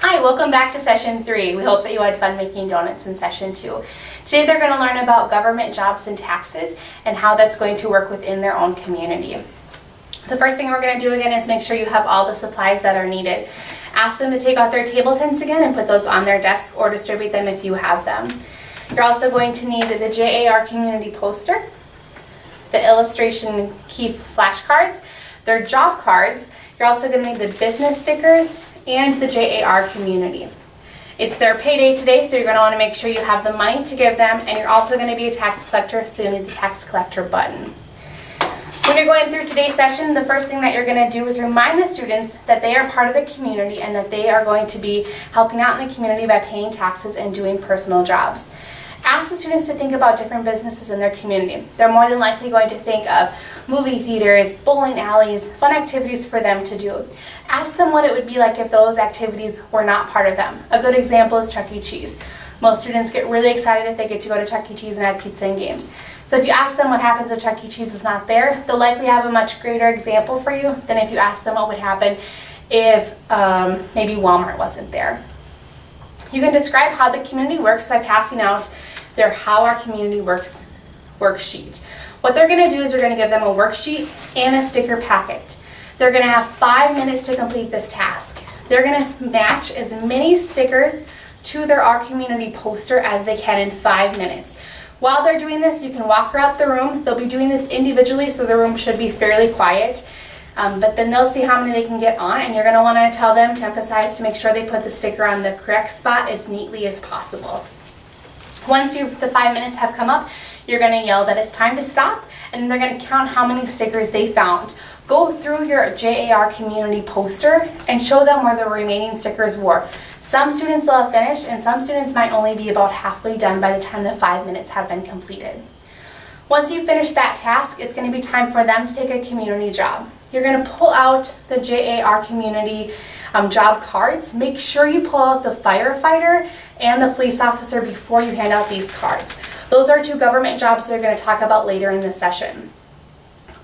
Hi, welcome back to session 3. We hope that you had fun making donuts in session 2. Today they're going to learn about government jobs and taxes and how that's going to work within their own community. The first thing we're going to do again is make sure you have all the supplies that are needed. Ask them to take out their table tents again and put those on their desk or distribute them if you have them. You're also going to need the JAR community poster, the illustration key flashcards, their job cards. You're also going to need the business stickers and the JAR community. It's their payday today, so you're going to want to make sure you have the money to give them, and you're also going to be a tax collector, so you need the tax collector button. When you're going through today's session, the first thing that you're going to do is remind the students that they are part of the community and that they are going to be helping out in the community by paying taxes and doing personal jobs. Ask the students to think about different businesses in their community. They're more than likely going to think of movie theaters, bowling alleys, fun activities for them to do. Ask them what it would be like if those activities were not part of them. A good example is Chuck E. Cheese. Most students get really excited if they get to go to Chuck E. Cheese and have pizza and games. So if you ask them what happens if Chuck E. Cheese is not there, they'll likely have a much greater example for you than if you ask them what would happen if maybe Walmart wasn't there. You can describe how the community works by passing out their How Our Community Works worksheet. What they're going to do is you're going to give them a worksheet and a sticker packet. They're going to have 5 minutes to complete this task. They're going to match as many stickers to their Our Community poster as they can in 5 minutes. While they're doing this, you can walk around the room. They'll be doing this individually, so the room should be fairly quiet. But then they'll see how many they can get on, and you're going to want to tell them to emphasize to make sure they put the sticker on the correct spot as neatly as possible. Once the 5 minutes have come up, you're going to yell that it's time to stop, and then they're going to count how many stickers they found. Go through your JAR community poster and show them where the remaining stickers were. Some students will have finished, and some students might only be about halfway done by the time the 5 minutes have been completed. Once you finish that task, it's going to be time for them to take a community job. You're going to pull out the JAR community job cards. Make sure you pull out the firefighter and the police officer before you hand out these cards. Those are 2 government jobs that we're going to talk about later in the session.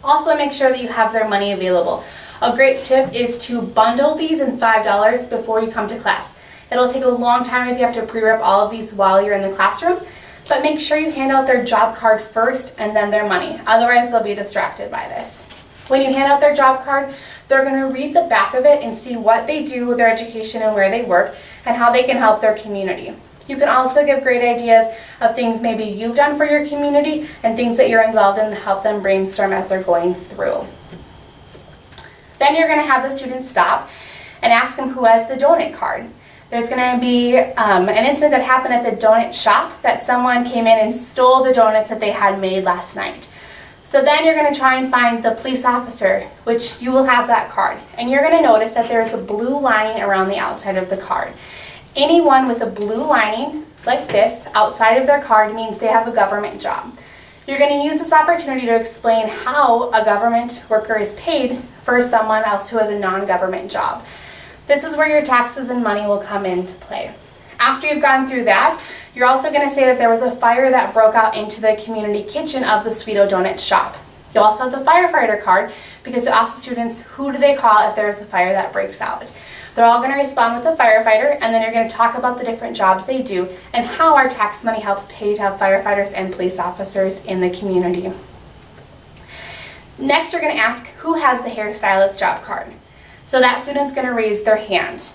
Also, make sure that you have their money available. A great tip is to bundle these in $5 before you come to class. It'll take a long time if you have to pre-rip all of these while you're in the classroom, but make sure you hand out their job card first and then their money. Otherwise, they'll be distracted by this. When you hand out their job card, they're going to read the back of it and see what they do with their education and where they work and how they can help their community. You can also give great ideas of things maybe you've done for your community and things that you're involved in to help them brainstorm as they're going through. Then you're going to have the students stop and ask them who has the donut card. There's going to be an incident that happened at the donut shop that someone came in and stole the donuts that they had made last night. So then you're going to try and find the police officer, which you will have that card. And you're going to notice that there is a blue lining around the outside of the card. Anyone with a blue lining, like this, outside of their card means they have a government job. You're going to use this opportunity to explain how a government worker is paid for someone else who has a non-government job. This is where your taxes and money will come into play. After you've gone through that, you're also going to say that there was a fire that broke out into the community kitchen of the Sweeto Donut shop. You'll also have the firefighter card because you'll ask the students who do they call if there's a fire that breaks out. They're all going to respond with a firefighter, and then you're going to talk about the different jobs they do and how our tax money helps pay to have firefighters and police officers in the community. Next, you're going to ask who has the hairstylist job card. So that student's going to raise their hand.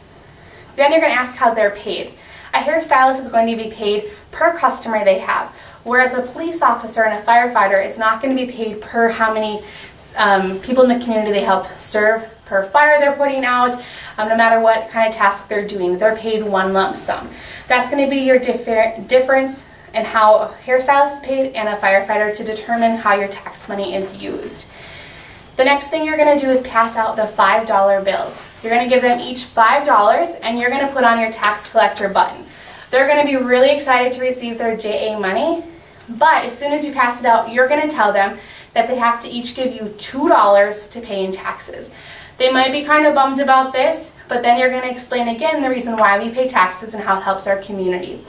Then you're going to ask how they're paid. A hairstylist is going to be paid per customer they have, whereas a police officer and a firefighter is not going to be paid per how many people in the community they help serve, per fire they're putting out, no matter what kind of task they're doing. They're paid one lump sum. That's going to be your difference in how a hairstylist is paid and a firefighter to determine how your tax money is used. The next thing you're going to do is pass out the $5 bills. You're going to give them each $5 and you're going to put on your tax collector button. They're going to be really excited to receive their JA money, but as soon as you pass it out, you're going to tell them that they have to each give you $2 to pay in taxes. They might be kind of bummed about this, but then you're going to explain again the reason why we pay taxes and how it helps our community.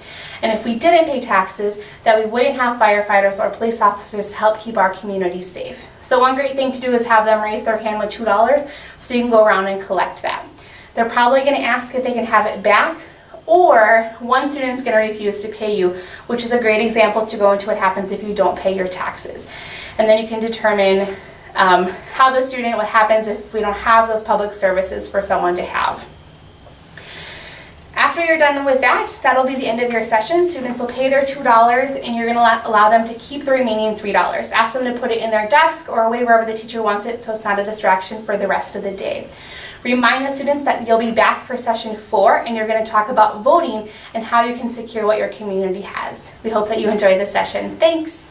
And if we didn't pay taxes, that we wouldn't have firefighters or police officers to help keep our community safe. So one great thing to do is have them raise their hand with $2 so you can go around and collect that. They're probably going to ask if they can have it back, or one student's going to refuse to pay you, which is a great example to go into what happens if you don't pay your taxes. And then you can determine what happens if we don't have those public services for someone to have. After you're done with that, that'll be the end of your session. Students will pay their $2 and you're going to allow them to keep the remaining $3. Ask them to put it in their desk or away wherever the teacher wants it so it's not a distraction for the rest of the day. Remind the students that you'll be back for session 4 and you're going to talk about voting and how you can secure what your community has. We hope that you enjoyed this session. Thanks!